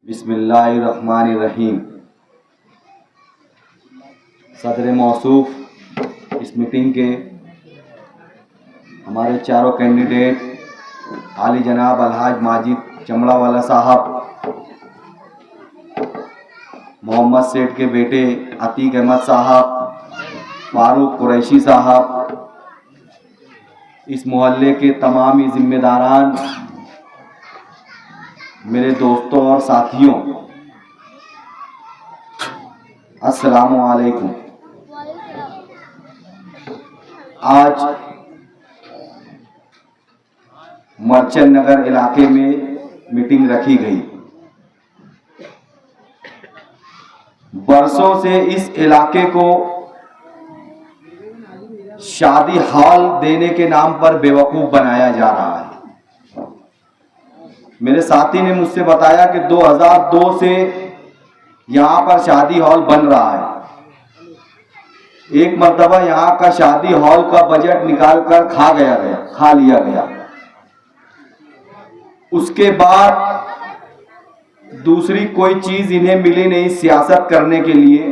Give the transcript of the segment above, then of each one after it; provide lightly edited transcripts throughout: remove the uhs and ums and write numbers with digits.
बिस्मिल्लाहिर्रहमानिर्रहीम। सदर मौसूफ इस मीटिंग के हमारे चारों कैंडिडेट आली जनाब अलहाज माजिद चमड़ावाला साहब, मोहम्मद सेठ के बेटे अतीक अहमद साहब, फारूक कुरैशी साहब, इस मोहल्ले के तमाम ही जिम्मेदारान, मेरे दोस्तों और साथियों, अस्सलामु अलैकुम। आज मर्चेंट नगर इलाके में मीटिंग रखी गई। बरसों से इस इलाके को शादी हॉल देने के नाम पर बेवकूफ बनाया जा रहा है। मेरे साथी ने मुझसे बताया कि 2002 से यहाँ पर शादी हॉल बन रहा है। एक मर्तबा यहाँ का शादी हॉल का बजट निकाल कर खा लिया गया। उसके बाद दूसरी कोई चीज इन्हें मिली नहीं सियासत करने के लिए।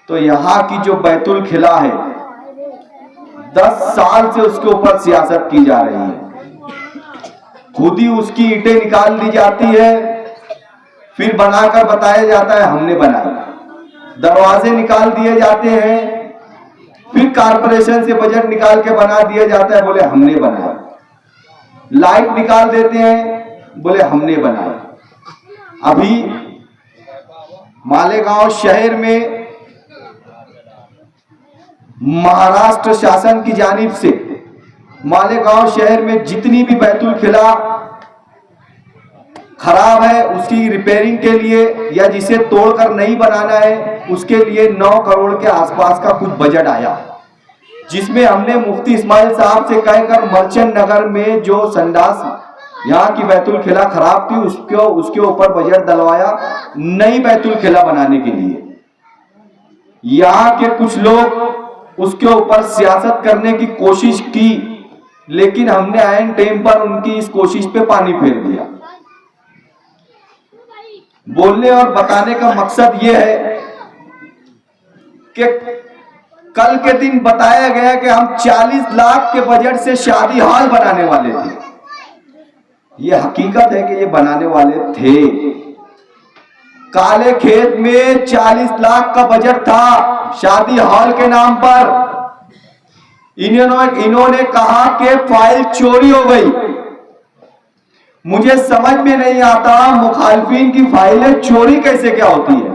तो यहाँ की जो बैतुल खिला है, 10 साल से उसके ऊपर सियासत की जा रही है। खुद ही उसकी ईंटें निकाल दी जाती है, फिर बनाकर बताया जाता है हमने बनाई। दरवाजे निकाल दिए जाते हैं, फिर कारपोरेशन से बजट निकाल के बना दिया जाता है, बोले हमने बनाया। लाइट निकाल देते हैं, बोले हमने बनाया। अभी मालेगांव शहर में महाराष्ट्र शासन की जानिब से मालेगांव शहर में जितनी भी बैतुल खिला खराब है, उसकी रिपेयरिंग के लिए या जिसे तोड़कर नहीं बनाना है, उसके लिए 9 करोड़ के आसपास का कुछ बजट आया, जिसमें हमने मुफ्ती इस्माइल साहब से कहकर मर्चेंट नगर में जो संडास यहाँ की बैतुल खिला खराब थी उसके ऊपर बजट डलवाया नई बैतुल खिला बनाने के लिए। यहाँ के कुछ लोग उसके ऊपर सियासत करने की कोशिश की, लेकिन हमने आयन टाइम पर उनकी इस कोशिश पे पानी फेर दिया। बोलने और बताने का मकसद यह है कि कल के दिन बताया गया कि हम 40 लाख के बजट से शादी हॉल बनाने वाले थे। यह हकीकत है कि ये बनाने वाले थे। काले खेत में 40 लाख का बजट था शादी हॉल के नाम पर। इन्होंने कहा कि फाइल चोरी हो गई। मुझे समझ में नहीं आता मुखालफिन की फाइलें चोरी कैसे क्या होती है।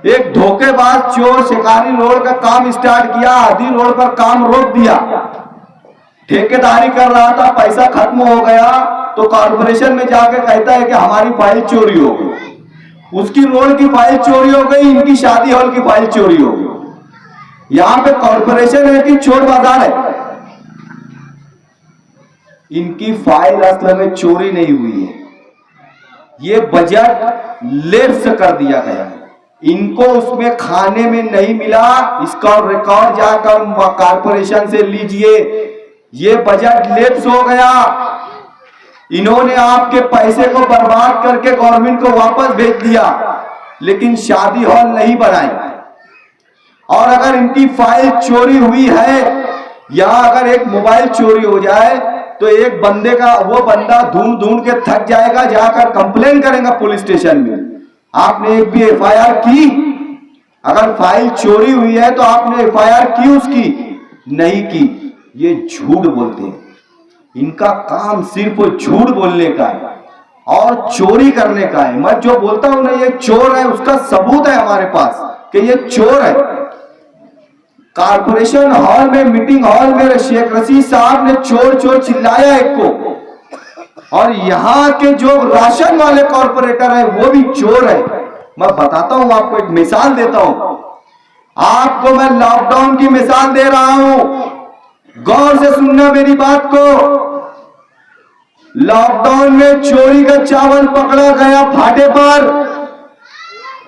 एक धोखेबाज चोर शिकारी रोड का काम स्टार्ट किया, आधी रोड पर काम रोक दिया, ठेकेदारी कर रहा था, पैसा खत्म हो गया तो कॉर्पोरेशन में जाकर कहता है कि हमारी फाइल चोरी हो गई। उसकी रोड की फाइल चोरी हो गई, इनकी शादी हॉल की फाइल चोरी हो गई। यहां पे कॉर्पोरेशन है कि चोर बाजार है? इनकी फाइल असल में चोरी नहीं हुई है, ये बजट लेप्स कर दिया गया है। इनको उसमें खाने में नहीं मिला, इसका रिकॉर्ड जाकर कॉर्पोरेशन से लीजिए। ये बजट लेप्स हो गया। इन्होंने आपके पैसे को बर्बाद करके गवर्नमेंट को वापस भेज दिया, लेकिन शादी हॉल नहीं बनाई। और अगर इनकी फाइल चोरी हुई है या अगर एक मोबाइल चोरी हो जाए तो एक बंदे का वो बंदा ढूंढ के थक जाएगा, जाकर कंप्लेन करेगा पुलिस स्टेशन में। आपने एक भी एफआईआर की? अगर फाइल चोरी हुई है तो आपने एफआईआर की उसकी? नहीं की। ये झूठ बोलते हैं। इनका काम सिर्फ झूठ बोलने का है और चोरी करने का है। मैं जो बोलता हूं ना ये चोर है, उसका सबूत है हमारे पास कि ये चोर है। कारपोरेशन हॉल में, मीटिंग हॉल में शेख रशीद साहब ने चोर चोर चिल्लाया एक को, और यहाँ के जो राशन वाले कॉर्पोरेटर है वो भी चोर है। मैं बताता हूं आपको, एक मिसाल देता हूं आपको। मैं लॉकडाउन की मिसाल दे रहा हूं, गौर से सुनना मेरी बात को। लॉकडाउन में चोरी का चावल पकड़ा गया फाटे पर,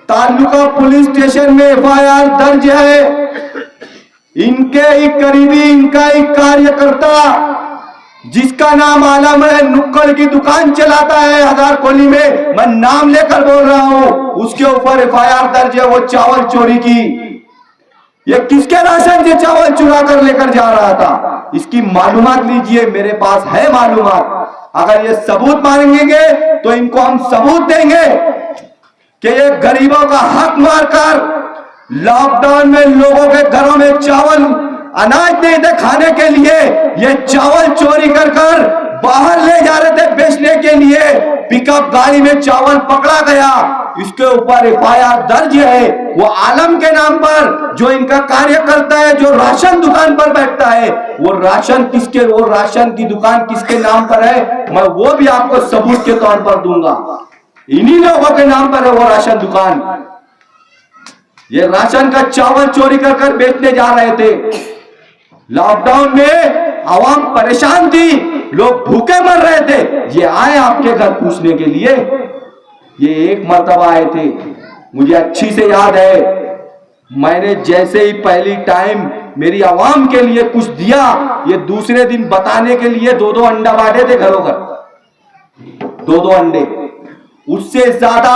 तालुका पुलिस स्टेशन में एफआईआर दर्ज है। इनके एक करीबी, इनका एक कार्यकर्ता जिसका नाम आलम है, नुक्कड़ की दुकान चलाता है हजारकोली में, मैं नाम लेकर बोल रहा हूं, उसके ऊपर FIR दर्ज है वो चावल चोरी की। ये किसके राशन से चावल चुरा कर लेकर जा रहा था, इसकी मालूमात लीजिए, मेरे पास है मालूमात। अगर ये सबूत मांगेंगे तो इनको हम सबूत देंगे कि ये गरीबों का हक मारकर लॉकडाउन में लोगों के घरों में चावल अनाज नहीं थे खाने के लिए, ये चावल चोरी कर कर बाहर ले जा रहे थे बेचने के लिए, पिकअप गाड़ी में चावल पकड़ा गया, इसके ऊपर FIR दर्ज है। वो आलम के नाम पर जो इनका कार्य करता है, जो राशन दुकान पर बैठता है, वो राशन की दुकान किसके नाम पर है, मैं वो भी आपको सबूत के तौर पर दूंगा। इन्हीं लोगों के नाम पर है वो राशन दुकान। ये राशन का चावल चोरी कर कर बेचने जा रहे थे। लॉकडाउन में आवाम परेशान थी, लोग भूखे मर रहे थे, ये आए आपके घर पूछने के लिए। ये एक मर्तबा आए थे, मुझे अच्छी से याद है, मैंने जैसे ही पहली टाइम मेरी आवाम के लिए कुछ दिया, ये दूसरे दिन बताने के लिए 2-2 अंडा बांटे थे घरों घर, 2-2 अंडे। उससे ज्यादा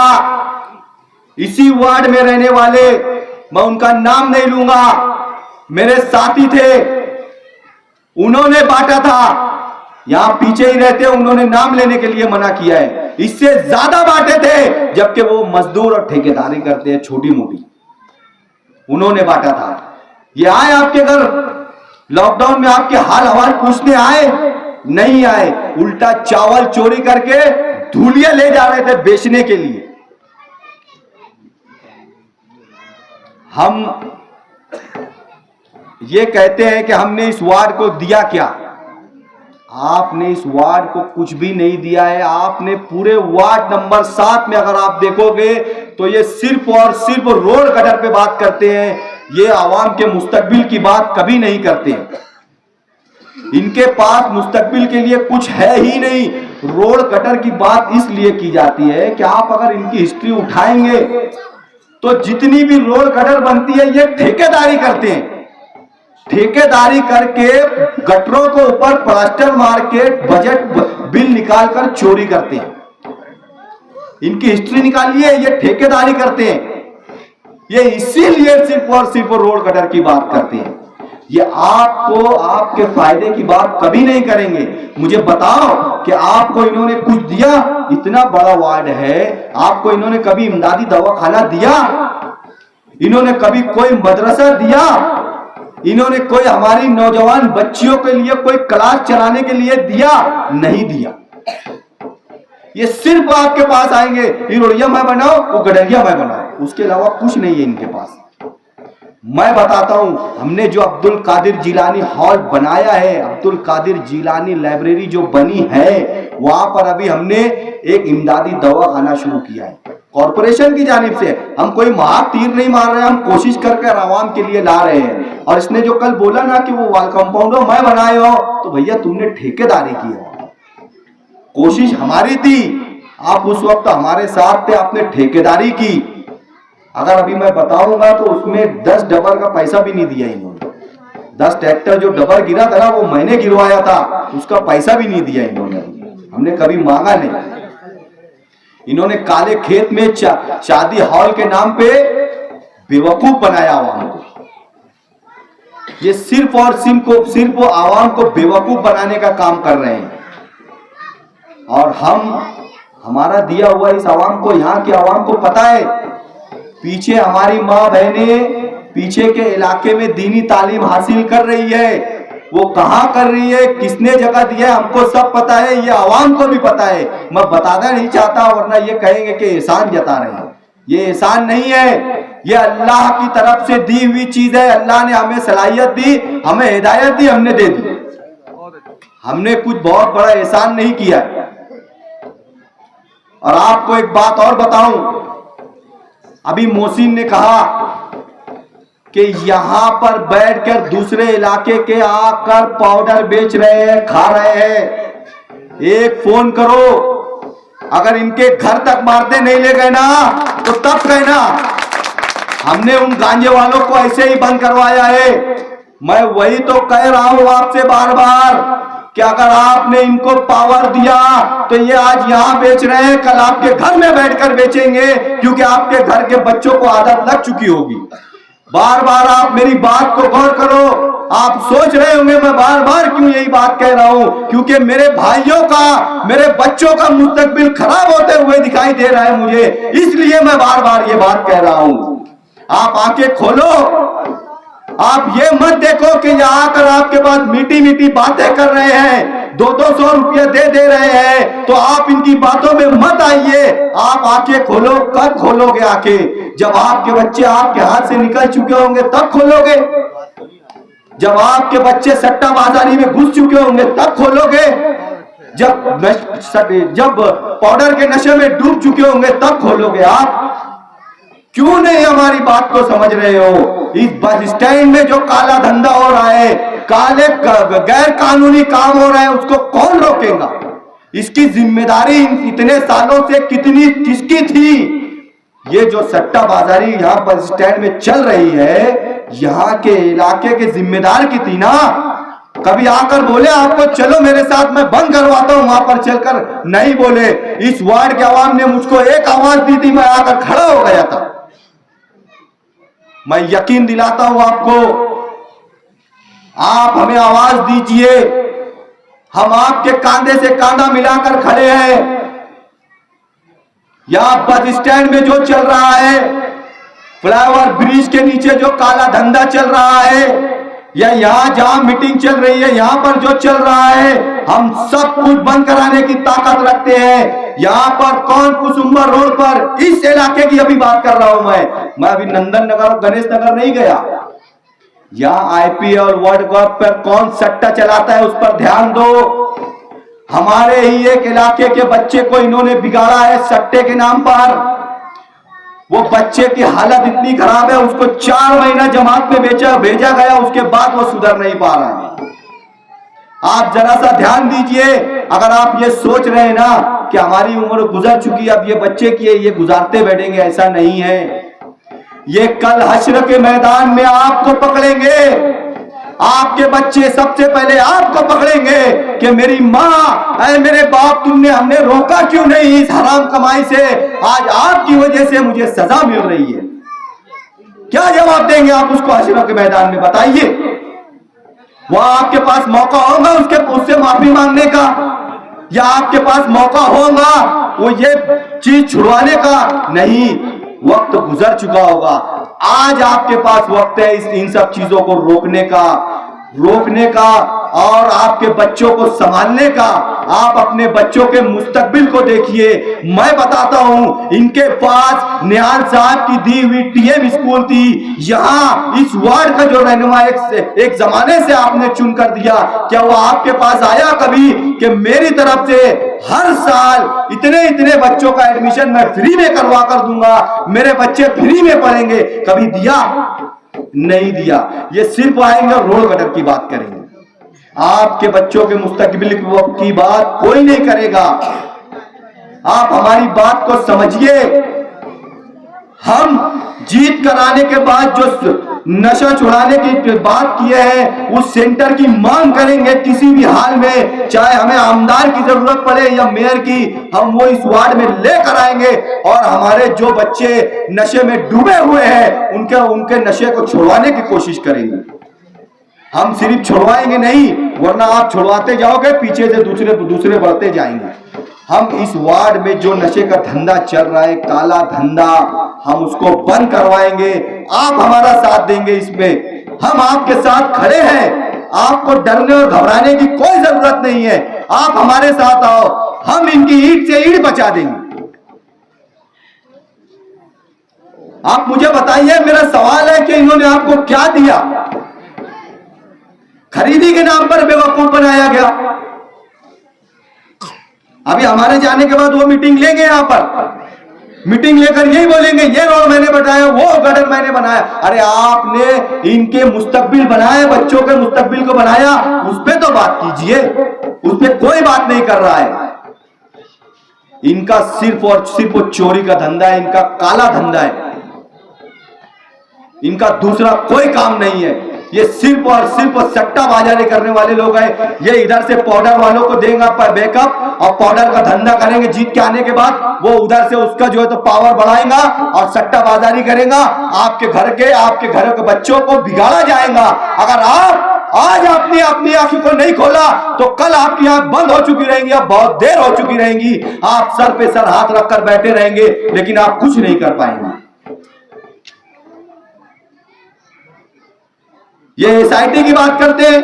इसी वार्ड में रहने वाले, मैं उनका नाम नहीं लूंगा, मेरे साथी थे, उन्होंने बांटा था, यहां पीछे ही रहते, उन्होंने नाम लेने के लिए मना किया है, इससे ज्यादा बांटे थे, जबकि वो मजदूर और ठेकेदारी करते हैं छोटी मोटी, उन्होंने बांटा था। ये आए आपके घर लॉकडाउन में, आपके हाल हवाल पूछने आए? नहीं आए, उल्टा चावल चोरी करके धूलिया ले जा रहे थे बेचने के लिए। हम ये कहते हैं कि हमने इस वार्ड को दिया क्या? आपने इस वार्ड को कुछ भी नहीं दिया है। आपने पूरे वार्ड नंबर 7 में अगर आप देखोगे तो ये सिर्फ और सिर्फ रोड कटर पे बात करते हैं, ये आवाम के मुस्तकबिल की बात कभी नहीं करते हैं। इनके पास मुस्तकबिल के लिए कुछ है ही नहीं। रोड कटर की बात इसलिए की जाती है कि आप अगर इनकी हिस्ट्री उठाएंगे तो जितनी भी रोड कटर बनती है ये ठेकेदारी करते हैं, ठेकेदारी करके गटरों को ऊपर प्लास्टर मार के बजट बिल निकालकर चोरी करते हैं। इनकी हिस्ट्री निकालिए, ये ठेकेदारी करते हैं, ये इसीलिए सिर्फ और सिर्फ रोड कटर की बात करते हैं। ये आपको आपके फायदे की बात कभी नहीं करेंगे। मुझे बताओ कि आपको इन्होंने कुछ दिया? इतना बड़ा वार्ड है, आपको इन्होंने कभी इमदादी दवाखाना दिया? इन्होंने कभी कोई मदरसा दिया? इन्होंने कोई हमारी नौजवान बच्चियों के लिए कोई क्लास चलाने के लिए दिया? नहीं दिया। ये सिर्फ आपके पास आएंगे, ये रोड़िया मैं बनाओ, वो गडरिया मैं बनाओ, उसके अलावा कुछ नहीं है इनके पास। मैं बताता हूं, हमने जो अब्दुल कादिर जिलानी हॉल बनाया है, अब्दुल कादिर जिलानी लाइब्रेरी जो बनी है, वहां पर अभी हमने एक इमदादी दवाखाना शुरू किया है कॉरपोरेशन की जानिब से। हम कोई महातीर नहीं मार रहे हैं, हम कोशिश करके आवाम के लिए ला रहे हैं। और इसने जो कल बोला ना कि वो वाल कंपाउंड मैं बनाए हो, तो भैया तुमने ठेकेदारी की है, कोशिश हमारी थी, आप उस वक्त हमारे साथ थे, आपने ठेकेदारी की। अगर अभी मैं बताऊंगा तो उसमें 10 डबर का पैसा भी नहीं दिया इन्होंने। 10 ट्रैक्टर जो डबर गिरा था ना, वो मैंने गिरवाया था, उसका पैसा भी नहीं दिया इन्होंने, हमने कभी मांगा नहीं। इन्होंने काले खेत में शादी हॉल के नाम पे बेवकूफ बनाया आवाम को। ये सिर्फ और सिर्फ आवाम को बेवकूफ बनाने का काम कर रहे हैं। और हमारा दिया हुआ इस आवाम को, यहाँ के आवाम को पता है, पीछे हमारी माँ बहने पीछे के इलाके में दीनी तालीम हासिल कर रही है, वो कहाँ कर रही है, किसने जगह दिया है, हमको सब पता है, ये आवाम को भी पता है। मैं बताना नहीं चाहता, वरना ये कहेंगे कि एहसान जता रहे हैं। ये एहसान नहीं है, ये अल्लाह की तरफ से दी हुई चीज है। अल्लाह ने हमें सलाहियत दी, हमें हिदायत दी, हमने दे दी। हमने कुछ बहुत बड़ा एहसान नहीं किया। और आपको एक बात और बताऊं, अभी मोहसिन ने कहा कि यहां पर बैठकर दूसरे इलाके के आकर पाउडर बेच रहे हैं, खा रहे हैं। एक फोन करो, अगर इनके घर तक मारते नहीं ले गए ना तो तब कहना। हमने उन गांजे वालों को ऐसे ही बंद करवाया है। मैं वही तो कह रहा हूं आपसे बार बार कि अगर आपने इनको पावर दिया तो ये आज यहां बेच रहे हैं, कल आपके घर में बैठकर बेचेंगे, क्योंकि आपके घर के बच्चों को आदत लग चुकी होगी। बार बार आप मेरी बात को गौर करो। आप सोच रहे होंगे मैं बार बार क्यों यही बात कह रहा हूं, क्योंकि मेरे भाइयों का, मेरे बच्चों का मुस्तकबिल खराब होते हुए दिखाई दे रहा है मुझे, इसलिए मैं बार बार ये बात कह रहा हूं। आप आंखें खोलो। आप ये मत देखो कि यहाँ आकर आपके पास मीठी मीठी बातें कर रहे हैं, 200-200 रुपया दे रहे हैं, तो आप इनकी बातों में मत आइए। आप आंखें खोलो। कब खोलोगे आंखें? जब आपके बच्चे आपके हाथ से निकल चुके होंगे तब खोलोगे। जब आपके बच्चे सट्टा बाजारी में घुस चुके होंगे तब खोलोगे। जब पाउडर के नशे में डूब चुके होंगे तब खोलोगे। आप क्यों नहीं हमारी बात को समझ रहे हो? इस बस स्टैंड में जो काला धंधा हो रहा है, काले गैर कानूनी काम हो रहा है, उसको कौन रोकेगा? इसकी जिम्मेदारी इतने सालों से किसकी थी? ये जो सट्टा बाजारी यहाँ बस स्टैंड में चल रही है, यहाँ के इलाके के जिम्मेदार की थी ना। कभी आकर बोले आपको चलो मेरे साथ मैं बंद करवाता हूं, वहां पर चलकर नहीं बोले। इस वार्ड के आवाम ने मुझको एक आवाज दी थी, मैं आकर खड़ा हो गया था। मैं यकीन दिलाता हूं आपको, आप हमें आवाज दीजिए, हम आपके कांधे से कांधा मिलाकर खड़े हैं। यहां बस स्टैंड में जो चल रहा है, फ्लाईओवर ब्रिज के नीचे जो काला धंधा चल रहा है, या यहां जहां मीटिंग चल रही है यहां पर जो चल रहा है, हम सब कुछ बंद कराने की ताकत रखते हैं। यहां पर कौन कुसुम्बर रोड पर, इस इलाके की अभी बात कर रहा हूं मैं अभी नंदन नगर और गणेश नगर नहीं गया। यहां आईपीएल वर्ल्ड कप पर कौन सट्टा चलाता है उस पर ध्यान दो। हमारे ही एक इलाके के बच्चे को इन्होंने बिगाड़ा है सट्टे के नाम पर। वो बच्चे की हालत इतनी खराब है, उसको 4 महीना जमात में भेजा गया, उसके बाद वो सुधर नहीं पा रहा है। आप जरा सा ध्यान दीजिए। अगर आप ये सोच रहे हैं ना कि हमारी उम्र गुजर चुकी है, अब ये बच्चे की ये गुजारते बैठेंगे, ऐसा नहीं है। ये कल हश्र के मैदान में आपको पकड़ेंगे। आपके बच्चे सबसे पहले आपको पकड़ेंगे कि मेरी माँ, अरे मेरे बाप, हमने रोका क्यों नहीं इस हराम कमाई से? आज आपकी वजह से मुझे सजा मिल रही है। क्या जवाब देंगे आप उसको हश्र के मैदान में? बताइए। वहां आपके पास मौका होगा उससे माफी मांगने का, या आपके पास मौका होगा वो ये चीज छुड़वाने का? नहीं, वक्त गुजर चुका होगा। आज आपके पास वक्त है इन सब चीजों को रोकने का और आपके बच्चों को संभालने का। आप अपने बच्चों के मुस्तकबिल को देखिए। मैं बताता हूं, इनके पास निहाल साहब की दी हुई टीएम स्कूल थी। यहां इस वार्ड का जो रहनुमा एक जमाने से आपने चुनकर दिया, क्या वो आपके पास आया कभी कि मेरी तरफ से हर साल इतने बच्चों का एडमिशन मैं फ्री में करवा कर दूंगा, मेरे बच्चे फ्री में पढ़ेंगे? कभी दिया? नहीं दिया। ये सिर्फ आएंगे और रोड गटर की बात करेंगे। आपके बच्चों के मुस्तकबिल की बात कोई नहीं करेगा। आप हमारी बात को समझिए। हम जीत कर आने के बाद जो नशा छुड़ाने की बात किए हैं, उस सेंटर की मांग करेंगे किसी भी हाल में, चाहे हमें आमदार की जरूरत पड़े या मेयर की, हम वो इस वार्ड में लेकर आएंगे और हमारे जो बच्चे नशे में डूबे हुए हैं उनके नशे को छुड़वाने की कोशिश करेंगे। हम सिर्फ छुड़वाएंगे नहीं, वरना आप छुड़वाते जाओगे, पीछे से दूसरे बढ़ते जाएंगे। हम इस वार्ड में जो नशे का धंधा चल रहा है, काला धंधा, हम उसको बंद करवाएंगे। आप हमारा साथ देंगे इसमें, हम आपके साथ खड़े हैं। आपको डरने और घबराने की कोई जरूरत नहीं है। आप हमारे साथ आओ, हम इनकी ईंट से ईंट बचा देंगे। आप मुझे बताइए, मेरा सवाल है कि इन्होंने आपको क्या दिया? खरीदी के नाम पर बेवकूफ बनाया गया। अभी हमारे जाने के बाद वो मीटिंग लेंगे, यहां पर मीटिंग लेकर यही बोलेंगे, ये रोड मैंने बनाया, वो गटर मैंने बनाया। अरे आपने इनके मुस्तकबिल बनाए, बच्चों के मुस्तकबिल को बनाया, उस पर तो बात कीजिए। उस पर कोई बात नहीं कर रहा है। इनका सिर्फ और सिर्फ चोरी का धंधा है, इनका काला धंधा है, इनका दूसरा कोई काम नहीं है। ये सिर्फ और सिर्फ सट्टा बाजारी करने वाले लोग हैं। ये इधर से पाउडर वालों को देंगे बैकअप और पाउडर का धंधा करेंगे, जीत के आने के बाद वो उधर से उसका जो है तो पावर बढ़ाएगा और सट्टा बाजारी करेगा। आपके घरों के बच्चों को बिगाड़ा जाएगा। अगर आप आज अपनी आंखों को नहीं खोला तो कल आपकी आंख बंद हो चुकी रहेंगी, अब बहुत देर हो चुकी रहेंगी। आप सर पे सर हाथ रखकर बैठे रहेंगे लेकिन आप कुछ नहीं कर पाएंगे। ये एसआईटी की बात करते हैं।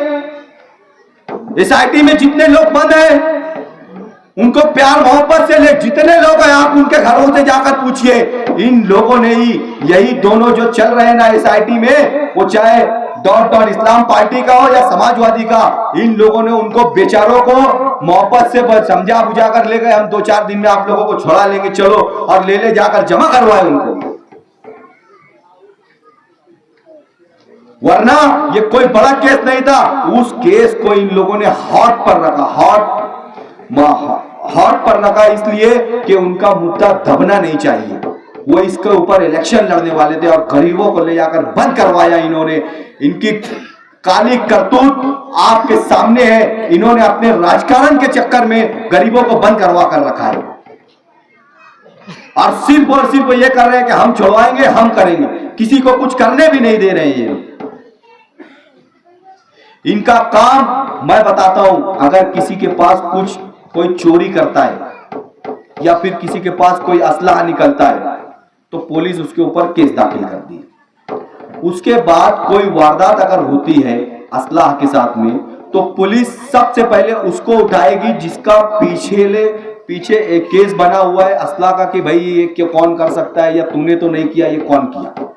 एसआईटी में जितने लोग बंद हैं उनको प्यार मोहब्बत से ले, जितने लोग हैं आप उनके घरों से जाकर पूछिए। इन लोगों ने ही यही दोनों जो चल रहे हैं ना एसआईटी में, वो चाहे डॉट इस्लाम पार्टी का हो या समाजवादी का, इन लोगों ने उनको बेचारों को मोहब्बत से समझा बुझा कर ले गए। हम 2-4 दिन में आप लोगों को छोड़ा लेंगे, चलो, और ले जाकर जमा करवाए उनको। वरना ये कोई बड़ा केस नहीं था। उस केस को इन लोगों ने हॉट पर रखा इसलिए कि उनका मुद्दा दबना नहीं चाहिए। वो इसके ऊपर इलेक्शन लड़ने वाले थे और गरीबों को ले जाकर बंद करवाया इन्होंने। इनकी काली करतूत आपके सामने है। इन्होंने अपने राजकारण के चक्कर में गरीबों को बंद करवा कर रखा है और सिर्फ ये कर रहे हैं कि हम छुड़वाएंगे, हम करेंगे, किसी को कुछ करने भी नहीं दे रहे हैं ये। इनका काम मैं बताता हूं, अगर किसी के पास कोई चोरी करता है या फिर किसी के पास कोई असलाह निकलता है तो पुलिस उसके ऊपर केस दाखिल करती है। उसके बाद कोई वारदात अगर होती है असलाह के साथ में तो पुलिस सबसे पहले उसको उठाएगी जिसका पीछे एक केस बना हुआ है असलाह का कि भाई ये क्या कौन कर सकता है या तूने तो नहीं किया, ये कौन किया।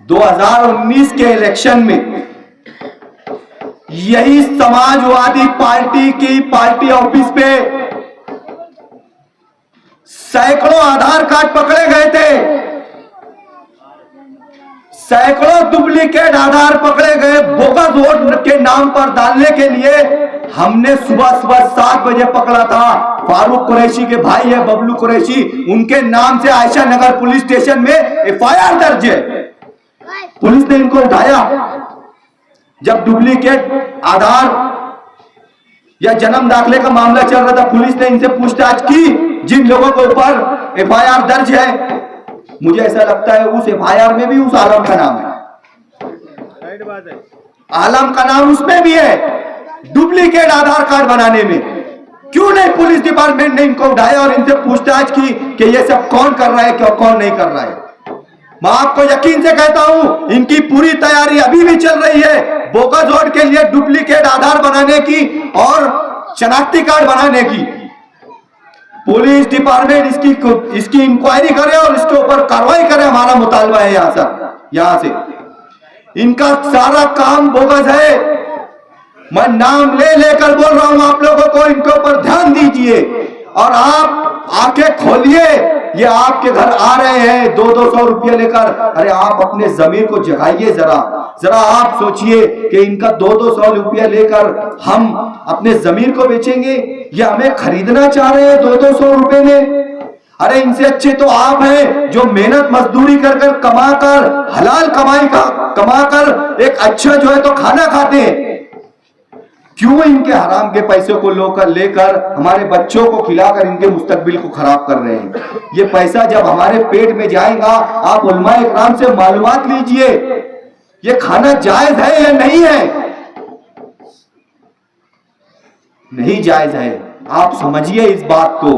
2019 के इलेक्शन में यही समाजवादी पार्टी की पार्टी ऑफिस पे सैकड़ों आधार कार्ड पकड़े गए थे, सैकड़ों डुप्लीकेट आधार पकड़े गए बोगस वोट के नाम पर डालने के लिए। हमने सुबह 7 बजे पकड़ा था। फारूक कुरैशी के भाई है बबलू कुरैशी, उनके नाम से आयशा नगर पुलिस स्टेशन में एफआईआर दर्ज है। पुलिस ने इनको उठाया जब डुप्लीकेट आधार या जन्म दाखिले का मामला चल रहा था। पुलिस ने इनसे पूछताछ की, जिन लोगों के ऊपर एफआईआर दर्ज है, मुझे ऐसा लगता है उस एफआईआर में भी उस आलम का नाम है, आलम का नाम उसमें भी है, डुप्लीकेट आधार कार्ड बनाने में। क्यों नहीं पुलिस डिपार्टमेंट ने इनको उठाया और इनसे पूछताछ की कि ये सब कौन कर रहा है, क्या कौन नहीं कर रहा है। मैं आपको यकीन से कहता हूं इनकी पूरी तैयारी अभी भी चल रही है बोगस वोट के लिए, डुप्लीकेट आधार बनाने की और शनाख्ती कार्ड बनाने की। पुलिस डिपार्टमेंट इसकी इंक्वायरी करे और इसके ऊपर कार्रवाई करे, हमारा मुतालबा है यहां से। इनका सारा काम बोगस है। मैं नाम लेकर बोल रहा हूं आप लोगों को, इनके ऊपर ध्यान दीजिए और आप आंखें खोलिए। ये आपके घर आ रहे हैं 200-200 रुपये लेकर। अरे आप अपने जमीर को जगाइए जरा आप सोचिए कि इनका 200-200 रुपया लेकर हम अपने जमीर को बेचेंगे, ये हमें खरीदना चाह रहे हैं 200-200 रुपए में। अरे इनसे अच्छे तो आप हैं जो मेहनत मजदूरी कर कमाकर हलाल कमाकर एक अच्छा जो है तो खाना खाते हैं। क्यों इनके हराम के पैसे को लेकर हमारे बच्चों को खिलाकर इनके मुस्तकबिल को खराब कर रहे हैं। ये पैसा जब हमारे पेट में जाएगा, आप उलमाए इकराम से मालूमात लीजिए ये खाना जायज है या नहीं है। नहीं जायज है, आप समझिए इस बात को।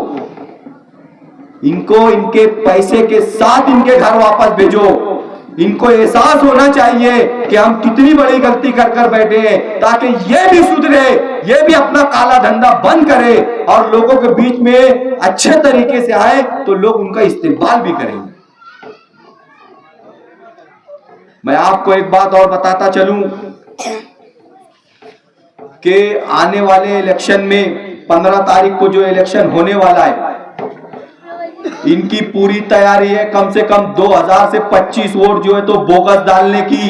इनको इनके पैसे के साथ इनके घर वापस भेजो। इनको एहसास होना चाहिए कि हम कितनी बड़ी गलती कर बैठे हैं, ताकि ये भी सुधरे, ये भी अपना काला धंधा बंद करे और लोगों के बीच में अच्छे तरीके से आए तो लोग उनका इस्तेमाल भी करेंगे। मैं आपको एक बात और बताता चलूं कि आने वाले इलेक्शन में 15 तारीख को जो इलेक्शन होने वाला है, इनकी पूरी तैयारी है कम से कम 2000 से 25 वोट जो है तो बोगस डालने की।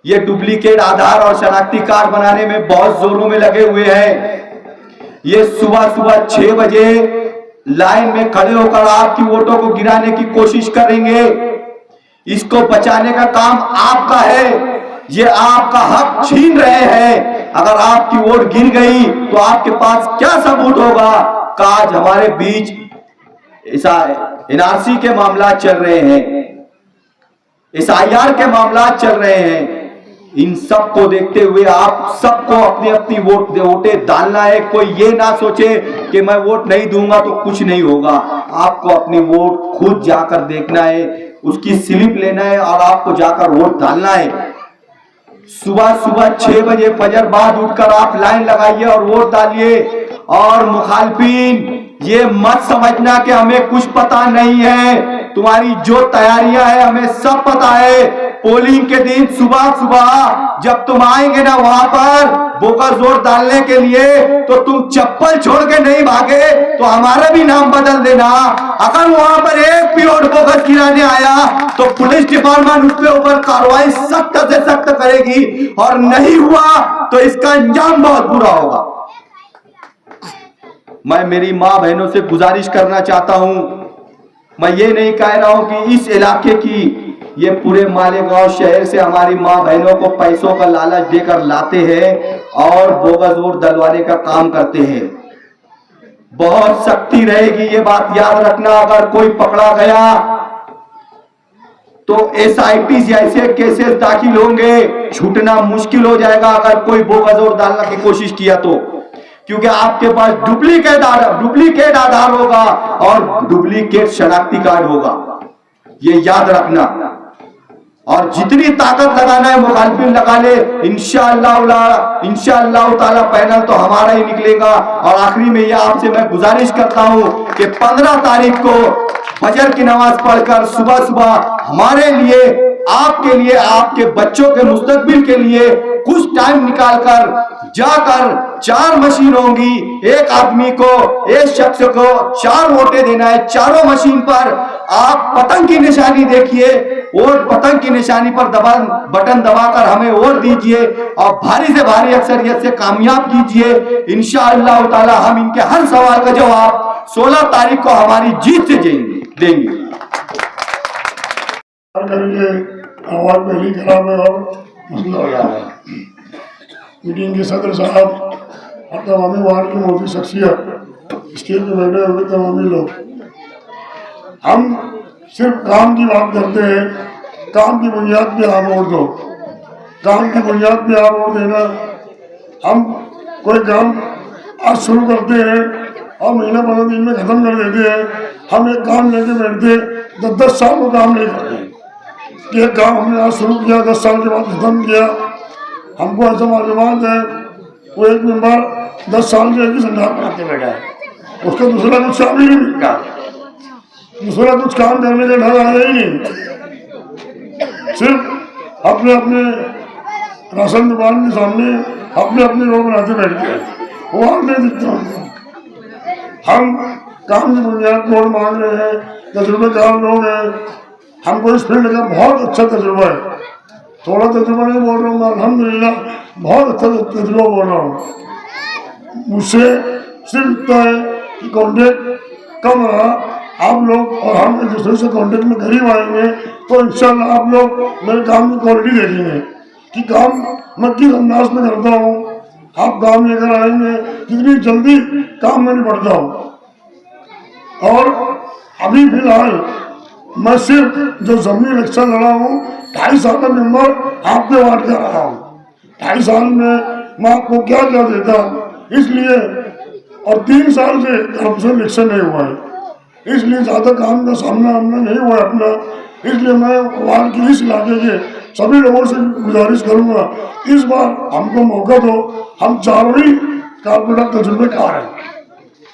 ये डुप्लीकेट आधार और शनाख्ती कार्ड बनाने में बहुत जोरों में लगे हुए हैं। ये सुबह 6 बजे लाइन में खड़े होकर आपकी वोटों को गिराने की कोशिश करेंगे। इसको बचाने का काम आपका है। ये आपका हक छीन रहे हैं। अगर आपकी वोट गिर गई तो आपके पास क्या सबूत होगा? आज हमारे बीच ऐसा एनआरसी के मामला चल रहे हैं, SIR के मामला चल रहे हैं। इन सब को देखते हुए आप सबको अपनी अपनी वोटें डालना है। कोई ये ना सोचे कि मैं वोट नहीं दूंगा तो कुछ नहीं होगा। आपको अपनी वोट खुद जाकर देखना है, उसकी स्लिप लेना है और आपको जाकर वोट डालना है। सुबह सुबह 6 बजे फजर बाद उठकर आप लाइन लगाइए और वोट डालिए। और मुखालफिन ये मत समझना कि हमें कुछ पता नहीं है। तुम्हारी जो तैयारियां है हमें सब पता है। पोलिंग के दिन सुबह सुबह जब तुम आएंगे ना वहां पर बोगस वोट डालने के लिए, तो तुम चप्पल छोड़ के नहीं भागे तो हमारा भी नाम बदल देना। अगर वहां पर एक भी वोट बोगस गिराने आया तो पुलिस डिपार्टमेंट उसके ऊपर कार्रवाई सख्त से सख्त करेगी, और नहीं हुआ तो इसका अंजाम बहुत बुरा होगा। मैं मेरी मां बहनों से गुजारिश करना चाहता हूं, मैं ये नहीं कह रहा हूं कि इस इलाके की, ये पूरे मालेगांव शहर से हमारी मां बहनों को पैसों का लालच देकर लाते हैं और बोगस वोट डलवाने का काम करते हैं। बहुत सख्ती रहेगी, ये बात याद रखना। अगर कोई पकड़ा गया तो SIT जैसे केसेस दाखिल होंगे, छूटना मुश्किल हो जाएगा अगर कोई बोगस वोट डालने की कोशिश किया तो, क्योंकि आपके पास डुप्लीकेट आधार होगा और डुप्लीकेट शनाख्ती कार्ड होगा। ये याद रखना। और जितनी ताकत लगाना है मुखालिफिन लगा ले। इंशाअल्लाह ताला पैनल तो हमारा ही निकलेगा। और आखिरी में ये आपसे मैं गुजारिश करता हूं कि 15 तारीख को फजर की नमाज पढ़कर सुबह सुबह हमारे लिए, आपके लिए, आपके बच्चों के मुस्तकबिल के लिए कुछ टाइम निकालकर जाकर 4 मशीन होंगी, एक आदमी को, एक शख्स को 4 वोटें देना है। चारों मशीन पर आप पतंग की निशानी देखिए और पतंग की निशानी पर बटन दबाकर हमें वोट दीजिए और भारी से भारी अक्सरियत से कामयाब कीजिए। इंशाअल्लाह ताला हम इनके हर सवाल का जवाब 16 तारीख को हमारी जीत से देंगे। आवाज पहली खराब है और मसला हो जा रहा है। मीटिंग के सदर साहब और तमामी वार्ड की मोदी शख्सियत, स्टेज पे बैठे हुए तमामी लोग, हम सिर्फ काम की बात करते हैं। काम की बुनियाद पे आप वोट दो, काम की बुनियाद पे आप वोट देना। हम कोई काम आज शुरू करते हैं और महीना 15 दिन में खत्म कर देते हैं। हम एक काम लेके बैठते 10 साल को काम नहीं करते। ये काम हमने आज शुरू किया, 10 साल के बाद खत्म किया। हमको ऐसा मालूमात है वो एक मेंबर 10 साल से एक ही संघात बनाते बैठा है, उसका दूसरा कुछ काम ही नहीं मिलता, दूसरा कुछ काम करने का ढंग आया ही नहीं। सिर्फ अपने अपने राशन दुकान के सामने अपने अपने लोग बनाते बैठते हैं, वो और नहीं दिखता हमको। हम काम की बुनियाद पर मांग रहे हैं, तजुर्बेकार लोग हैं, हमको इस फील्ड का बहुत अच्छा तजुर्बा है। थोड़ा तजुर्बा नहीं बोल रहा हूँ, अल्हम्दुलिल्लाह बहुत अच्छा तजुर्बा बोल रहा हूँ। मुझसे सिर्फ इतना है कि कॉन्टेक्ट कम रहा, आप लोग और हम एक दूसरे से कॉन्टेक्ट में करीब आएंगे तो इंशाल्लाह आप लोग मेरे काम की क्वालिटी देखेंगे कि काम मैं किस अंदाज में करता हूँ। आप काम लेकर आएंगे, कितनी जल्दी काम में निपटता हूँ। और अभी फिलहाल मैं सिर्फ जो जमीनी इलेक्शन लड़ा हूँ, 2.5 साल का मेंबर आपके वार्ड का रहा हूँ। 2.5 साल में मैं आपको क्या क्या देता, इसलिए, और 3 साल से करप्शन इलेक्शन नहीं हुआ है, इसलिए ज़्यादा काम का सामना नहीं हुआ है अपना। इसलिए मैं वार्ड के इस इलाके के सभी लोगों से गुजारिश करूँगा, इस बार हमको मौका दो। हम चारों ही कारपोरेटर तजुर्बेकार हैं,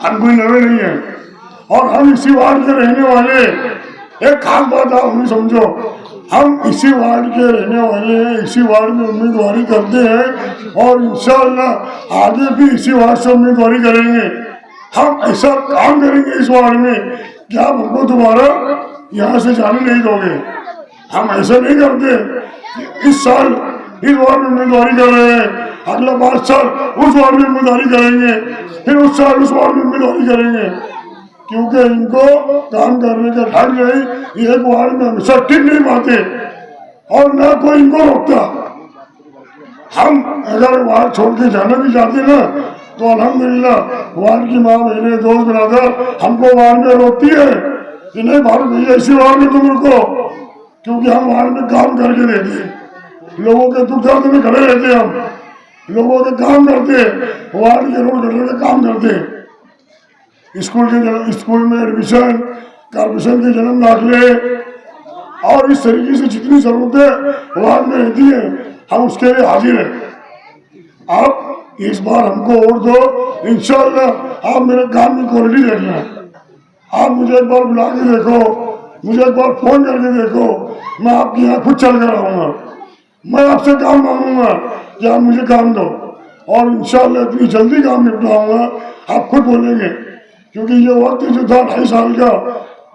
हम कोई नए नहीं है और हम इसी वार्ड के रहने वाले। एक खास बात आप हमें समझो, हम इसी वार्ड के रहने वाले हैं, इसी वार्ड में उम्मीदवारी करते हैं और इंशाअल्लाह आगे भी इसी वार्ड से उम्मीदवारी करेंगे। हम ऐसा काम करेंगे इस वार्ड में कि आप हमको दोबारा यहाँ से जाने नहीं दोगे। हम ऐसा नहीं करते इस साल इस वार्ड में उम्मीदवारी कर रहे हैं, अगला 5 साल उस वार्ड में उम्मीदवारी करेंगे, फिर उस साल उस वार्ड में उम्मीदवारी करेंगे। क्योंकि इनको काम करने का ढंग नहीं, एक वार्ड में हमेशा टिक नहीं पाते और ना कोई इनको रोकता। हम अगर वार्ड छोड़ के जाना भी चाहते ना तो अल्हम्दुलिल्लाह वार्ड की माँ बहने दोस्त बिरादर हमको वार्ड में रोकती है कि नहीं भाई भैया इसी वार्ड में तुम रुको, क्योंकि हम वार्ड में काम करके देते हैं, लोगों के दुख दर्द में खड़े रहते हैं, हम लोगों के काम करते हैं, वार्ड के रोड गटर का काम करते हैं, स्कूल में एडमिशन, कॉर्पोरेशन के जन्म दाखिले और इस तरीके से जितनी जरूरतें वार्ड में रहती है हम उसके लिए हाजिर हैं। आप इस बार हमको वोट दो, इंशाअल्लाह आप मेरे काम की क्वालिटी देखना, आप मुझे एक बार बुला के देखो, मुझे एक बार फोन करके देखो, मैं आपके यहाँ खुद चल कर आऊँगा, मैं आपसे काम मांगूंगा कि आप मुझे काम दो और इंशाअल्लाह इतनी जल्दी काम निपटाऊंगा आप खुद बोलेंगे, क्योंकि ये वक्त जो था 2.5 साल का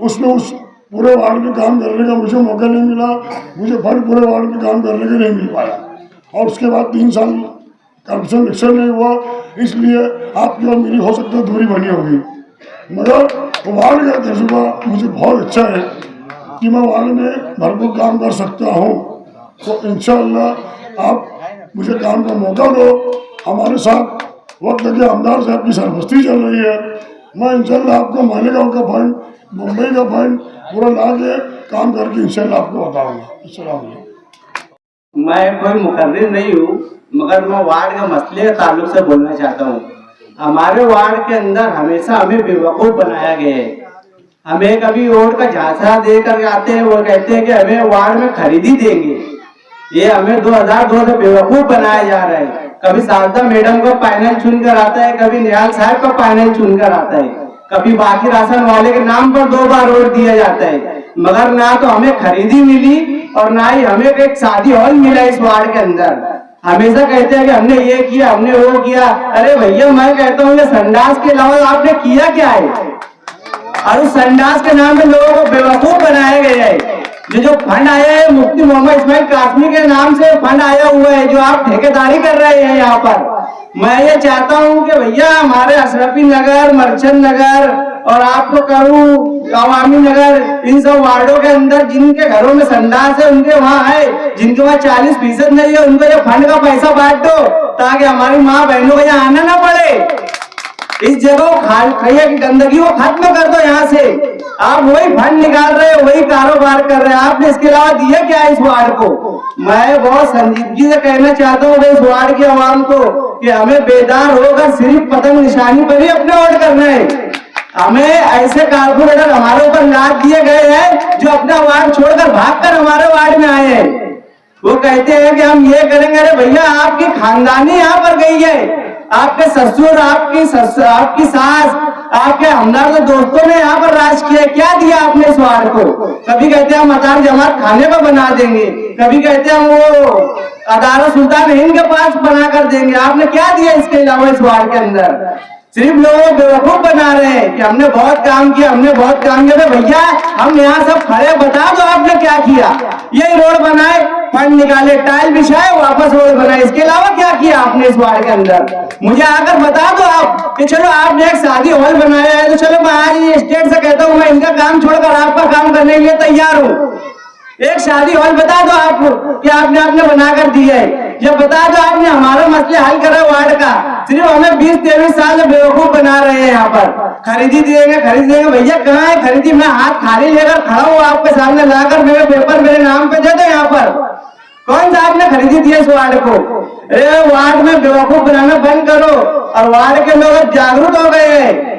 उसमें उस पूरे वार्ड में काम करने का मुझे मौका नहीं मिला, मुझे फंड पूरे वार्ड में काम करने का नहीं मिल पाया और उसके बाद 3 साल कॉर्पोरेशन इलेक्शन नहीं हुआ, इसलिए आपकी और मेरी हो सकता है दूरी बनी होगी, मगर वार्ड का तजुर्बा मुझे बहुत अच्छा है कि मैं वार्ड में भरपूर काम कर सकता हूँ। तो इंशाअल्लाह आप मुझे काम का मौका दो। हमारे साथ वक्त के आमदार साहब की सरपरस्ती चल रही है, मैं इंशाअल्लाह आपको मालेगांव का फंड, मुंबई का फंड पूरा ला के काम करके इंशाअल्लाह आपको बताऊंगा। अस्सलाम वालेकुम। मैं कोई मुकर्रिर नहीं हूँ, मगर मैं वार्ड के मसले के ताल्लुक से बोलना चाहता हूँ। हमारे वार्ड के अंदर हमेशा हमें बेवकूफ़ बनाया गया है। हमें कभी वोट का झांसा देकर आते हैं, वो कहते हैं कि हमें वार्ड में खरीदी देंगे, ये हमें 2002 से बेवकूफ़ बनाया जा रहा है। कभी शारदा मैडम का पैनल चुनकर आता है, कभी निहाल साहब का पैनल चुनकर आता है, कभी बाकी राशन वाले के नाम पर 2 बार वोट दिया जाता है, मगर ना तो हमें खरीदी मिली और ना ही हमें एक शादी हॉल मिला इस वार्ड के अंदर। हमेशा कहते हैं कि हमने ये किया, हमने वो किया। अरे भैया मैं कहता हूँ ये संडास के अलावा आपने किया क्या है? और उस संडास के नाम पे लोगों को बेवकूफ बनाया गया है। जो फंड आया है मुफ्ती मोहम्मद इस्माइल कासमी के नाम से फंड आया हुआ है, जो आप ठेकेदारी कर रहे हैं यहाँ पर। मैं ये चाहता हूँ कि भैया हमारे अशरफी नगर, मर्चेंट नगर और आपको करूँ अवामी नगर, इन सब वार्डों के अंदर जिनके घरों में संडास है उनके वहाँ है, जिनके वहाँ 40% नहीं है उनको ये फंड का पैसा बांट दो, ताकि हमारी माँ बहनों को यहाँ आना ना पड़े। इस जगह खैया की गंदगी को खत्म कर दो यहाँ से। आप वही फंड निकाल रहे हो, वही कारोबार कर रहे हैं, आपने इसके अलावा दिया क्या है इस वार्ड को? मैं बहुत संजीदगी से कहना चाहता हूँ इस वार्ड के आवाम को कि हमें बेदार होकर सिर्फ पतंग निशानी पर ही अपने वोट करना है। हमें ऐसे कारपोरेटर हमारे ऊपर लाद दिए गए हैं जो अपना वार्ड छोड़कर भागकर हमारे वार्ड में आए हैं। वो कहते हैं कि हम ये करेंगे। अरे भैया आपकी खानदानी यहाँ पर गई है, आपके ससुर, आपकी सास, आपके हमदर्द दोस्तों ने यहाँ पर राज किया, क्या दिया आपने इस वार्ड को? कभी कहते हैं हम अतार जमात खाने को बना देंगे, कभी कहते हैं हम वो अदारा सुल्तान हिंद के पास बना कर देंगे। आपने क्या दिया इसके अलावा इस वार्ड के अंदर? सिर्फ लोगों को बेवकूफ बना रहे हैं कि हमने बहुत काम किया, हमने बहुत काम किया। भैया हम यहाँ सब खड़े, बता दो आपने क्या किया? यही रोड बनाए, फंड निकाले, टाइल बिछाए, वापस रोड बनाए, इसके अलावा क्या किया आपने इस वार्ड के अंदर? मुझे आकर बता दो आप कि चलो आपने एक शादी हॉल बनाया है, तो चलो मैं आज स्टेट से कहता हूँ मैं इनका काम छोड़कर आपका काम करने के लिए तैयार हूँ। एक शादी हॉल बता दो आप कि आपने बनाकर दिया है, या बता दो आपने हमारा मसले हल करा वार्ड का। सिर्फ हमें 20-23 साल से बेवकूफ बना रहे हैं यहाँ पर। खरीदी देंगे भैया कहाँ है खरीदी? मैं हाथ खाली लेकर खड़ा हूँ आपके सामने, लाकर मेरे पेपर मेरे नाम पे दे दो यहाँ पर। कौन सा आपने खरीदी दिया इस वार्ड को? अरे वार्ड में बेवकूफ बनाना बंद करो और वार्ड के लोग जागरूक हो गए हैं।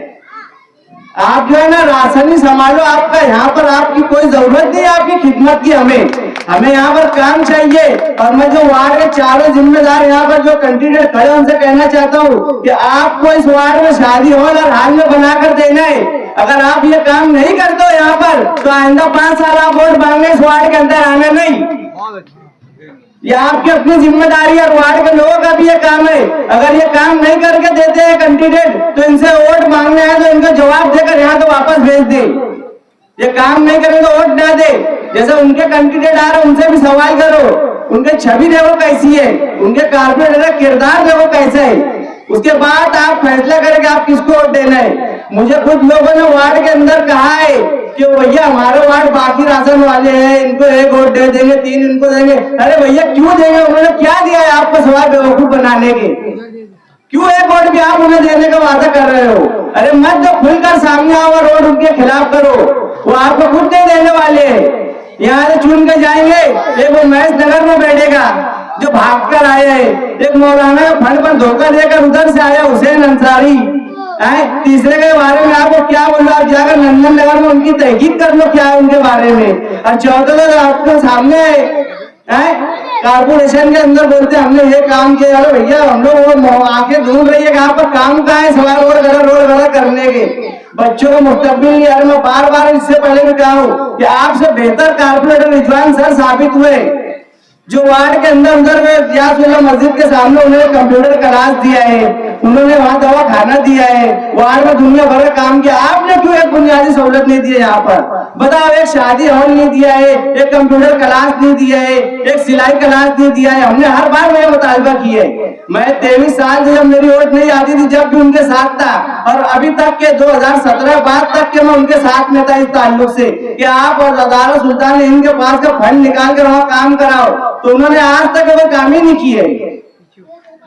आप जो है ना राशन ही संभालो, आपका यहाँ पर आपकी कोई जरूरत नहीं है आपकी खिदमत की। हमें यहाँ पर काम चाहिए। और मैं जो वार्ड के चारों जिम्मेदार यहाँ पर जो कैंडिडेट खड़े उनसे कहना चाहता हूँ कि आपको इस वार्ड में शादी हॉल और हाल में बनाकर देना है। अगर आप ये काम नहीं करते हो यहाँ पर, तो आइंदा 5 साल आप वोट मांगने इस वार्ड के अंदर आना नहीं। ये आपकी अपनी जिम्मेदारी और वार्ड के लोगों का भी ये काम है। अगर ये काम नहीं करके देते हैं कैंडिडेट, तो इनसे वोट मांगने आए तो इनको जवाब देकर यहाँ तो वापस भेज दे। ये काम नहीं करेंगे तो वोट ना दे। जैसे उनके कैंडिडेट आ रहे उनसे भी सवाल करो, उनके छवि देखो कैसी है, उनके कारपोरेटर का किरदार देखो कैसा है। उसके बाद आप फैसला करें कि आप किसको वोट देना है। मुझे कुछ लोगों ने वार्ड के अंदर कहा है कि भैया हमारे वार्ड बाकी राशन वाले हैं, इनको 1 वोट दे देंगे, 3 इनको देंगे। अरे भैया क्यों देंगे? उन्होंने क्या दिया है आपको सवाल बेवकूफ बनाने के? क्यों 1 वोट भी आप उन्हें देने का वादा कर रहे हो? अरे मत जो खुलकर सामने आओ और वोट उनके खिलाफ करो, वो आपको खुद नहीं देने वाले। यहाँ से चुन के जाएंगे, एक वो महेश नगर में बैठेगा जो भागकर आए हैं, एक मौलाना फंड पर धोखा देकर उधर से आया हुसैन अंसारी, तीसरे के बारे में आपको क्या बोल रहा? आप जाकर नंदन नगर में उनकी तहकीक कर लो क्या है उनके बारे में। और चौथे तो आपके सामने कारपोरेशन के अंदर बोलते हमने ये काम किया। अरे भैया हम लोग वो आंखें ढूंढ रही है कहाँ पर काम कहाँ है सवाल रोड गलत करने के, बच्चों को मुस्तकबिल। यार मैं बार बार इससे पहले भी कहा हूँ कि आपसे बेहतर कारपोरेटर रिजवान सर साबित हुए, जो वार्ड के अंदर उधर में मस्जिद के सामने उन्होंने कंप्यूटर क्लास दिया है, उन्होंने वहां दवा खाना दिया है, वार्ड में दुनिया भर का काम किया। आपने क्यों एक बुनियादी सहूलत नहीं दी है यहाँ पर? बताओ, एक शादी हॉल नहीं दिया है, एक कंप्यूटर क्लास नहीं दिया है, एक सिलाई क्लास नहीं दिया है। हमने हर बार में मुतालबा किया है। मैं 23 साल से जब मेरी वोट नहीं आती थी जब भी उनके साथ था, और अभी तक के 2017 बाद तक के मैं उनके साथ में था इस ताल्लुक से कि आप और अदालत सुल्तान ने इनके पास का फंड निकाल कर वहां काम कराओ, तो उन्होंने आज तक वो काम ही नहीं किए,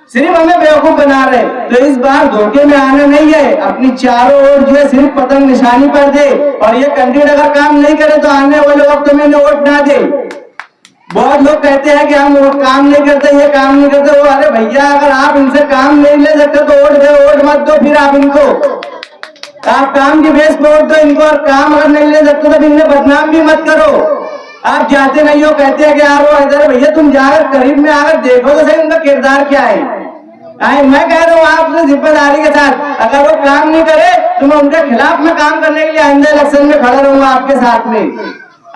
सिर्फ हमें बेवकूफ बना रहे। तो इस बार धोखे में आना नहीं है, अपनी चारों ओर जो है सिर्फ पतंग निशानी पर दे, और ये कैंडिडेट अगर काम नहीं करे तो आने वाले वक्त में वोट ना दे। बहुत लोग कहते हैं कि हम काम नहीं करते, ये काम नहीं करते, वो अरे भैया अगर आप इनसे काम नहीं ले सकते तो वोट दे, वोट मत दो फिर आप इनको, आप काम की बेस पे वोट दो इनको, और काम अगर नहीं ले सकते तो इन्हें बदनाम भी मत करो। आप जाते नहीं हो, कहते हैं कि यार वो इधर, भैया तुम जाकर करीब में आकर देखो तो सही उनका किरदार क्या है। मैं कह रहा हूँ आपसे जिम्मेदारी के साथ, अगर वो काम नहीं करे तो मैं उनके खिलाफ में काम करने के लिए आइंदा इलेक्शन में खड़ा रहूंगा आपके साथ में।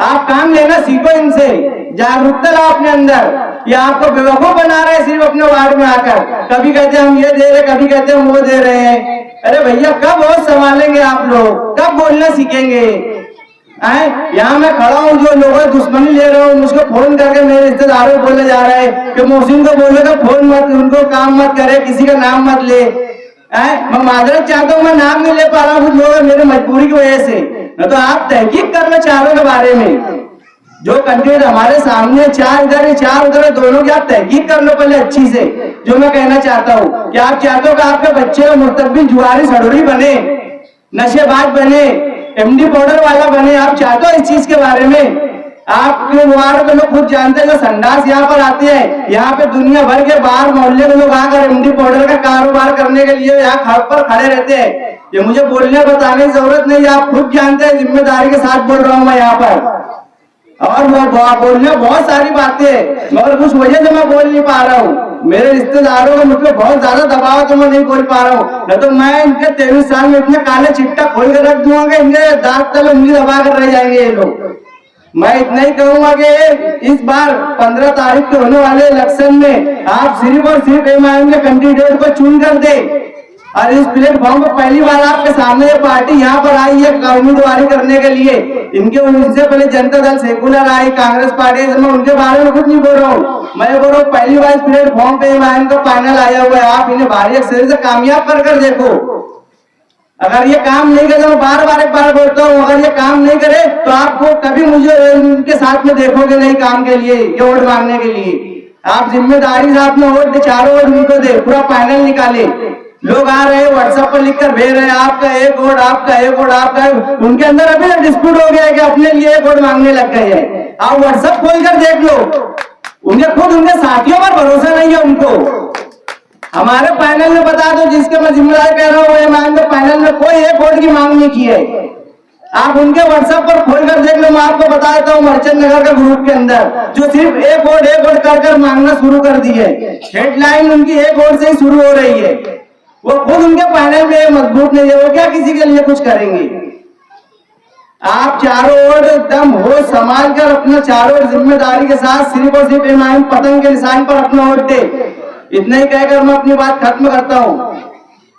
आप काम लेना सीखो, इनसे जागरूकता लाओ अपने अंदर। ये आपको बेवकूफ बना रहे हैं सिर्फ अपने वार्ड में आकर, कभी कहते हैं हम ये दे रहे, कभी कहते हैं हम वो दे रहे हैं। अरे भैया कब वो संभालेंगे आप लोग, कब बोलना सीखेंगे? यहाँ मैं खड़ा हूँ, जो लोगों दुश्मनी ले रहा हूँ, मुझको फोन करके मेरे रिश्तेदारों को बोले जा रहे हैं कि मोहसिन को बोलेगा फोन मत, उनको काम मत करे, किसी का नाम मत ले। मैं माजरत चाहता हूँ, मैं नाम नहीं ले पा रहा हूँ कुछ लोग मेरे मजबूरी की वजह से। न तो आप तहकीक करना चारों के बारे में, जो कैंडिडेट हमारे सामने 4 इधर है 4 उधर है, दोनों की आप तहकीक कर लो पहले अच्छी से। जो मैं कहना चाहता हूँ कि आप चाहते हो कि आपके बच्चे मुस्तकबिल जुआरी सड़ोरी बने, नशेबाज बने, एमडी पाउडर वाला बने, आप चाहते हो इस चीज के बारे में? आपके वार्ड के लोग खुद जानते हैं, जो संडास यहाँ पर आते हैं, यहाँ पे दुनिया भर के बाहर मोहल्ले के लोग आकर एमडी पाउडर का कारोबार करने के लिए यहाँ घर पर खड़े रहते हैं। ये मुझे बोलने बताने की जरूरत नहीं, आप खुद जानते हैं, जिम्मेदारी के साथ बोल रहा हूँ मैं यहाँ पर। और बोलने बहुत सारी बातें, मगर कुछ वजह से मैं बोल नहीं पा रहा हूँ। मेरे रिश्तेदारों का मुझे बहुत ज्यादा दबाव, तो मैं नहीं बोल पा रहा हूँ। न तो मैं इनके 23 साल में इतने काले चिट्टा खोल कर रख दूंगा, इनके दांत तले उंगली दबा कर रह जाएंगे ये लोग। मैं इतना ही कहूंगा कि इस बार 15 तारीख को होने वाले इलेक्शन में आप सिर्फ और सिर्फ एमआईएम के कैंडिडेट को चुन कर दे। और इस प्लेटफॉर्म पर पहली बार आपके सामने ये पार्टी यहाँ पर आई है उम्मीदवारी करने के लिए। इनसे पहले जनता दल सेकुलर आई, कांग्रेस पार्टी, मैं उनके बारे में कुछ नहीं बोल रहा हूँ। मैं बोल रहा हूँ पहली बार इस प्लेटफॉर्म पे एमआईएम का पैनल आया हुआ है, आप इन्हें भारी अक्सर से कामयाब कर देखो। अगर ये काम नहीं करे, मैं बार बार एक बार बोलता हूँ, अगर ये काम नहीं करे तो आपको कभी मुझे उनके साथ में देखोगे नहीं काम के लिए, ये वोट मांगने के लिए। आप जिम्मेदारी से अपना वोट चारों वोट उनको दे, पूरा पैनल निकाले। लोग आ रहे हैं व्हाट्सएप पर लिखकर भेज रहे हैं आपका एक वोट, आपका एक वोट, आपका। उनके अंदर अभी डिस्प्यूट हो गया है कि अपने लिए एक वोट मांगने लग गए हैं। आप व्हाट्सएप खोलकर देख लो, उन्हें खुद उनके साथियों पर भरोसा नहीं है उनको। हमारे पैनल में बता दो, जिसके मैं जिम्मेदार कह रहा हूँ, ये मांग पैनल में कोई एक वोट की मांग नहीं की है। आप उनके व्हाट्सएप पर खोलकर देख लो, मैं आपको बता देता हूँ मर्चेंट नगर के ग्रुप के अंदर जो सिर्फ एक वोट कर मांगना शुरू कर दी है। हेडलाइन उनकी एक वोट से ही शुरू हो रही है। वो खुद उनके पैनल में मजबूत नहीं है, वो क्या किसी के लिए कुछ करेंगे? आप चारों ओर एकदम होश संभाल कर अपना चारों ओर जिम्मेदारी के साथ सिर्फ और सिर्फ एमआईएम पतंग के निशान पर अपना वोट दे। इतना ही कहकर मैं अपनी बात खत्म करता हूँ।